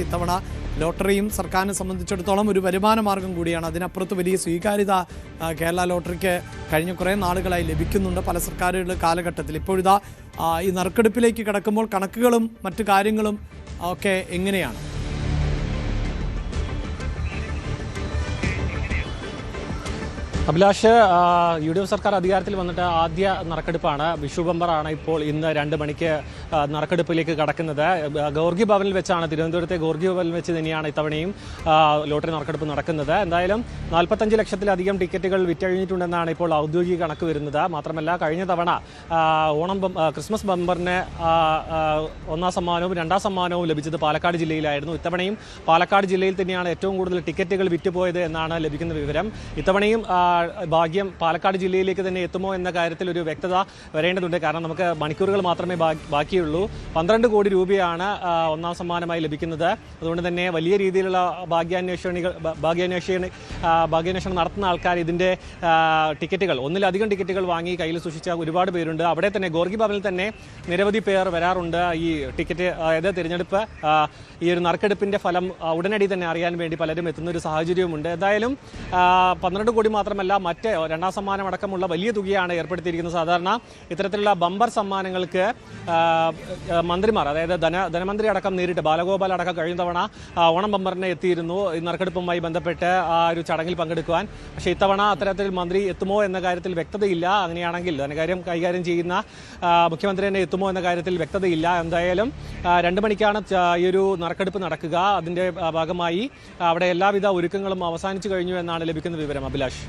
ഇത്തവണ ലോട്ടറിയും സർക്കാരിനെ സംബന്ധിച്ചിടത്തോളം ഒരു വരുമാന മാർഗം കൂടിയാണ്. അതിനപ്പുറത്ത് വലിയ സ്വീകാര്യത കേരള ലോട്ടറിക്ക് കഴിഞ്ഞ കുറേ നാളുകളായി ലഭിക്കുന്നുണ്ട് പല സർക്കാരുകളുടെ കാലഘട്ടത്തിൽ. ഇപ്പോഴിതാ ഈ നറുക്കെടുപ്പിലേക്ക് കടക്കുമ്പോൾ കണക്കുകളും മറ്റു കാര്യങ്ങളും ഒക്കെ എങ്ങനെയാണ്? അഭിലാഷ്, UDF സർക്കാർ അധികാരത്തിൽ വന്നിട്ട് ആദ്യ നറുക്കെടുപ്പാണ്. വിഷു ബമ്പറാണ് ഇപ്പോൾ ഇന്ന് 2 മണിക്ക് നറുക്കെടുപ്പിലേക്ക് കടക്കുന്നത്. ഗോർഗി ഭവനിൽ വെച്ചാണ്, തിരുവനന്തപുരത്തെ ഗോർഗി ഭവനിൽ വെച്ച് തന്നെയാണ് ഇത്തവണയും ലോട്ടറി നറുക്കെടുപ്പ് നടക്കുന്നത്. എന്തായാലും 45 ലക്ഷത്തിലധികം ടിക്കറ്റുകൾ വിറ്റഴിഞ്ഞിട്ടുണ്ടെന്നാണ് ഇപ്പോൾ ഔദ്യോഗിക കണക്ക് വരുന്നത്. മാത്രമല്ല, കഴിഞ്ഞ തവണ ക്രിസ്മസ് ബമ്പറിന് 1ാം സമ്മാനവും 2ാം സമ്മാനവും ലഭിച്ചത് പാലക്കാട് ജില്ലയിലായിരുന്നു. ഇത്തവണയും പാലക്കാട് ജില്ലയിൽ തന്നെയാണ് ഏറ്റവും കൂടുതൽ ടിക്കറ്റുകൾ വിറ്റുപോയത് എന്നാണ് ലഭിക്കുന്ന വിവരം. ഇത്തവണയും ഭാഗ്യം പാലക്കാട് ജില്ലയിലേക്ക് തന്നെ എത്തുമോ എന്ന കാര്യത്തിൽ ഒരു വ്യക്തത വരേണ്ടതുണ്ട്. കാരണം നമുക്ക് മണിക്കൂറുകൾ മാത്രമേ ബാക്കിയുള്ളൂ. 12 കോടി രൂപയാണ് 1ാം സമ്മാനമായി ലഭിക്കുന്നത്. അതുകൊണ്ട് തന്നെ വലിയ രീതിയിലുള്ള ഭാഗ്യാന്വേഷണം നടത്തുന്ന ആൾക്കാർ ഇതിൻ്റെ ടിക്കറ്റുകൾ, ഒന്നിലധികം ടിക്കറ്റുകൾ വാങ്ങി കയ്യിൽ സൂക്ഷിച്ച ഒരുപാട് പേരുണ്ട്. അവിടെ തന്നെ ഗോർഗി ഭവനിൽ തന്നെ നിരവധി പേർ വരാറുണ്ട്. ഈ ടിക്കറ്റ്, അതായത് തിരഞ്ഞെടുപ്പ്, ഈ ഒരു നറുക്കെടുപ്പിൻ്റെ ഫലം ഉടനടി തന്നെ അറിയാൻ വേണ്ടി പലരും എത്തുന്നൊരു സാഹചര്യവുമുണ്ട്. എന്തായാലും 12 കോടി മാത്രമല്ല, മറ്റ് 2ാം സമ്മാനം അടക്കമുള്ള വലിയ തുകയാണ് ഏർപ്പെടുത്തിയിരിക്കുന്നത്. സാധാരണ ഇത്തരത്തിലുള്ള ബമ്പർ സമ്മാനങ്ങൾക്ക് മന്ത്രിമാർ, അതായത് ധനമന്ത്രി അടക്കം നേരിട്ട്, ബാലഗോപാൽ അടക്കം കഴിഞ്ഞ തവണ ഓണം ബമ്പറിനെ എത്തിയിരുന്നു ഈ നറുക്കെടുപ്പുമായി ബന്ധപ്പെട്ട് ആ ഒരു ചടങ്ങിൽ പങ്കെടുക്കുവാൻ. പക്ഷേ ഇത്തവണ അത്തരത്തിൽ മന്ത്രി എത്തുമോ എന്ന കാര്യത്തിൽ വ്യക്തതയില്ല. അങ്ങനെയാണെങ്കിൽ ധനകാര്യം കൈകാര്യം ചെയ്യുന്ന മുഖ്യമന്ത്രി തന്നെ എത്തുമോ എന്ന കാര്യത്തിൽ വ്യക്തതയില്ല. എന്തായാലും 2 മണിക്കാണ് ഈ ഒരു നറുക്കെടുപ്പ് നടക്കുക. അതിൻ്റെ ഭാഗമായി അവിടെ എല്ലാവിധ ഒരുക്കങ്ങളും അവസാനിച്ചു കഴിഞ്ഞു എന്നാണ് ലഭിക്കുന്ന വിവരം. അഭിലാഷ്.